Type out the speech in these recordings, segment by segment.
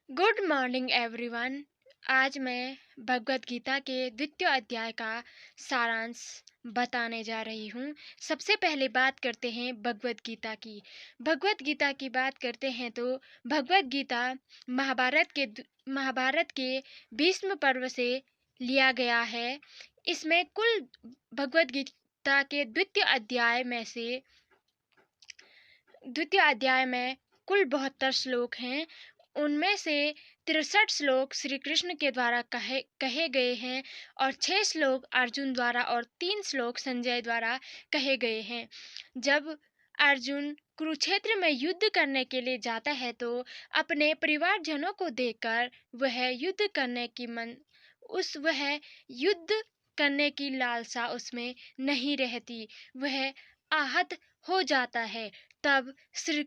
Good morning everyone. आज मैं भगवत गीता के द्वितीय अध्याय का सारांश बताने जा रही हूँ। सबसे पहले बात करते हैं भगवत गीता की। भगवत गीता की बात करते हैं तो भगवत गीता महाभारत के भीष्म पर्व से लिया गया है। इसमें कुल भगवत गीता के द्वितीय अध्याय में कुल 72 श्लोक हैं। उनमें से 63 श्लोक श्री कृष्ण के द्वारा कहे गए हैं और 6 श्लोक अर्जुन द्वारा और 3 श्लोक संजय द्वारा कहे गए हैं। जब अर्जुन कुरुक्षेत्र में युद्ध करने के लिए जाता है तो अपने परिवारजनों को देखकर वह युद्ध करने की लालसा उसमें नहीं रहती। वह आहत हो जाता है। तब श्री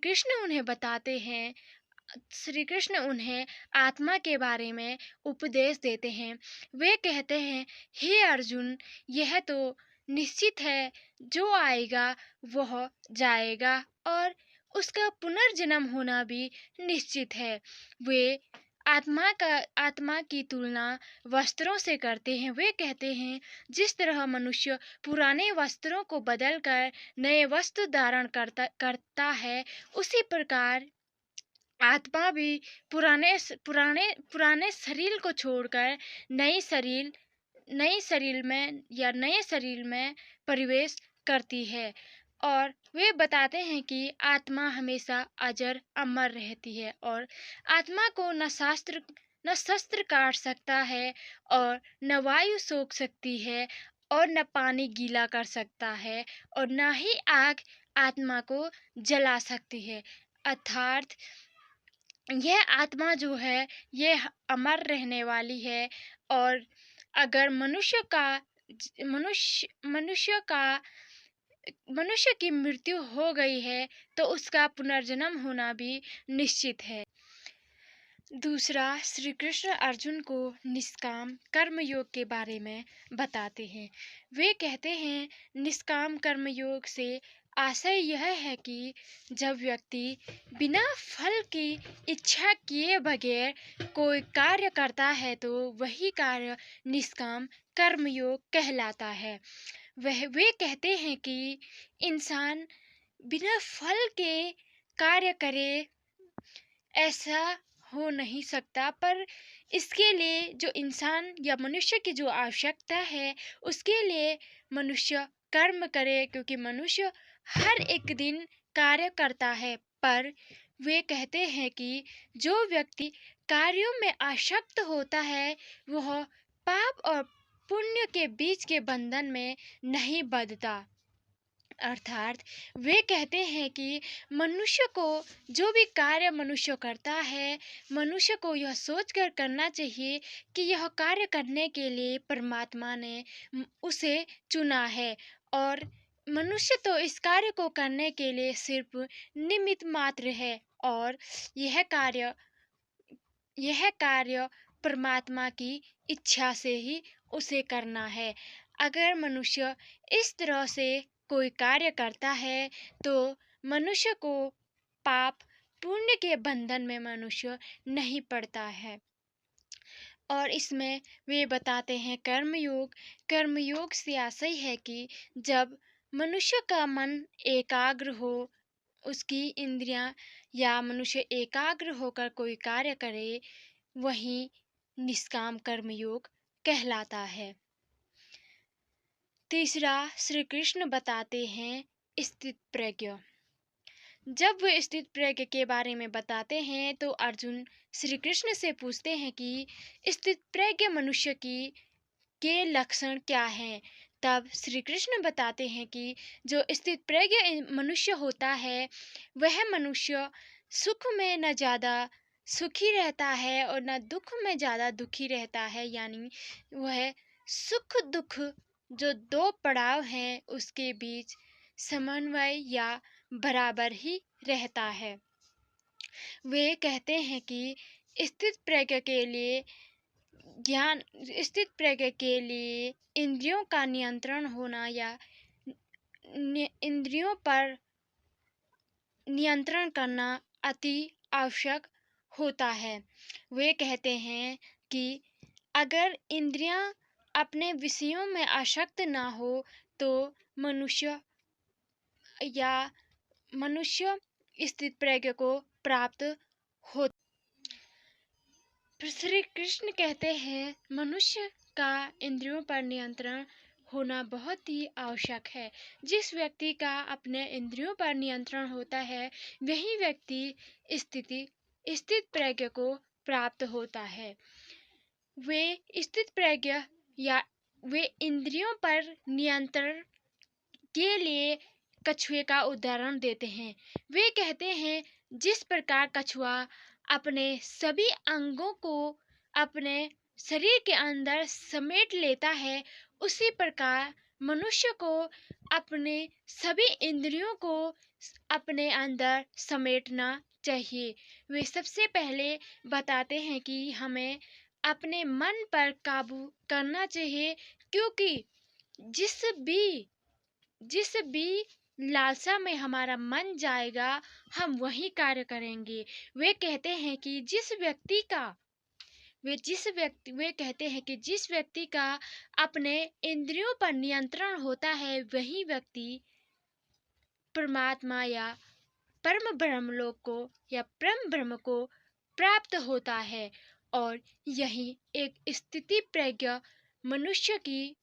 कृष्ण उन्हें आत्मा के बारे में उपदेश देते हैं। वे कहते हैं, हे अर्जुन, यह तो निश्चित है, जो आएगा वह जाएगा और उसका पुनर्जन्म होना भी निश्चित है। वे आत्मा की तुलना वस्त्रों से करते हैं। वे कहते हैं, जिस तरह मनुष्य पुराने वस्त्रों को बदलकर नए वस्त्र धारण करता है, उसी प्रकार आत्मा भी पुराने शरीर को छोड़कर नए शरीर में प्रवेश करती है। और वे बताते हैं कि आत्मा हमेशा अजर अमर रहती है और आत्मा को न शस्त्र काट सकता है और न वायु सोख सकती है और न पानी गीला कर सकता है और न ही आग आत्मा को जला सकती है। अर्थात यह आत्मा जो है यह अमर रहने वाली है। और अगर मनुष्य की मृत्यु हो गई है तो उसका पुनर्जन्म होना भी निश्चित है। दूसरा, श्री कृष्ण अर्जुन को निष्काम कर्म योग के बारे में बताते हैं। वे कहते हैं, निष्काम कर्म योग से आशय यह है कि जब व्यक्ति बिना फल की इच्छा किए बगैर कोई कार्य करता है तो वही कार्य निष्काम कर्मयोग कहलाता है। वे कहते हैं कि इंसान बिना फल के कार्य करे ऐसा हो नहीं सकता, पर इसके लिए जो इंसान या मनुष्य की जो आवश्यकता है उसके लिए मनुष्य कर्म करे, क्योंकि मनुष्य हर एक दिन कार्य करता है। पर वे कहते हैं कि जो व्यक्ति कार्यों में आसक्त होता है वह पाप और पुण्य के बीच के बंधन में नहीं बंधता। अर्थात वे कहते हैं कि मनुष्य को जो भी कार्य मनुष्य करता है, मनुष्य को यह सोचकर करना चाहिए कि यह कार्य करने के लिए परमात्मा ने उसे चुना है और मनुष्य तो इस कार्य को करने के लिए सिर्फ निमित्त मात्र है और यह कार्य परमात्मा की इच्छा से ही उसे करना है। अगर मनुष्य इस तरह से कोई कार्य करता है तो मनुष्य को पाप पुण्य के बंधन में मनुष्य नहीं पड़ता है। और इसमें वे बताते हैं कर्मयोग से आशय है कि जब मनुष्य का मन एकाग्र हो, उसकी इंद्रियां या मनुष्य एकाग्र होकर कोई कार्य करे, वही निष्काम कर्मयोग कहलाता है। तीसरा, श्री कृष्ण बताते हैं स्थित प्रज्ञ। जब वे स्थित प्रज्ञ के बारे में बताते हैं तो अर्जुन श्री कृष्ण से पूछते हैं कि स्थित प्रज्ञ मनुष्य के लक्षण क्या हैं। तब श्री कृष्ण बताते हैं कि जो स्थित प्रज्ञ मनुष्य होता है वह मनुष्य सुख में न ज़्यादा सुखी रहता है और न दुख में ज़्यादा दुखी रहता है। यानी वह सुख दुख जो दो पड़ाव हैं उसके बीच समन्वय या बराबर ही रहता है। वे कहते हैं कि स्थित प्रज्ञ के लिए इंद्रियों का नियंत्रण होना या इंद्रियों पर नियंत्रण करना अति आवश्यक होता है। वे कहते हैं कि अगर इंद्रियां अपने विषयों में आसक्त ना हो तो मनुष्य या मनुष्य स्थित प्रज्ञ को प्राप्त हो। श्री कृष्ण कहते हैं मनुष्य का इंद्रियों पर नियंत्रण होना बहुत ही आवश्यक है। जिस व्यक्ति का अपने इंद्रियों पर नियंत्रण होता है वही व्यक्ति स्थित प्रज्ञ को प्राप्त होता है। वे स्थित प्रज्ञ या वे इंद्रियों पर नियंत्रण के लिए कछुए का उदाहरण देते हैं। वे कहते हैं जिस प्रकार कछुआ अपने सभी अंगों को अपने शरीर के अंदर समेट लेता है उसी प्रकार मनुष्य को अपने सभी इंद्रियों को अपने अंदर समेटना चाहिए। वे सबसे पहले बताते हैं कि हमें अपने मन पर काबू करना चाहिए, क्योंकि जिस भी लालसा में हमारा मन जाएगा हम वही कार्य करेंगे। वे कहते हैं कि वे कहते हैं कि जिस व्यक्ति का अपने इंद्रियों पर नियंत्रण होता है वही व्यक्ति परमात्मा या परम ब्रह्मलोक को या परम ब्रह्म को प्राप्त होता है। और यही एक स्थिति प्रज्ञ मनुष्य की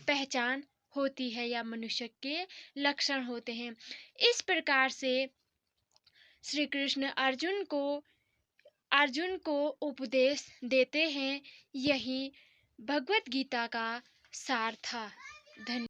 पहचान होती है या मनुष्य के लक्षण होते हैं। इस प्रकार से श्री कृष्ण अर्जुन को उपदेश देते हैं। यही भगवत गीता का सार था। धन्यवाद।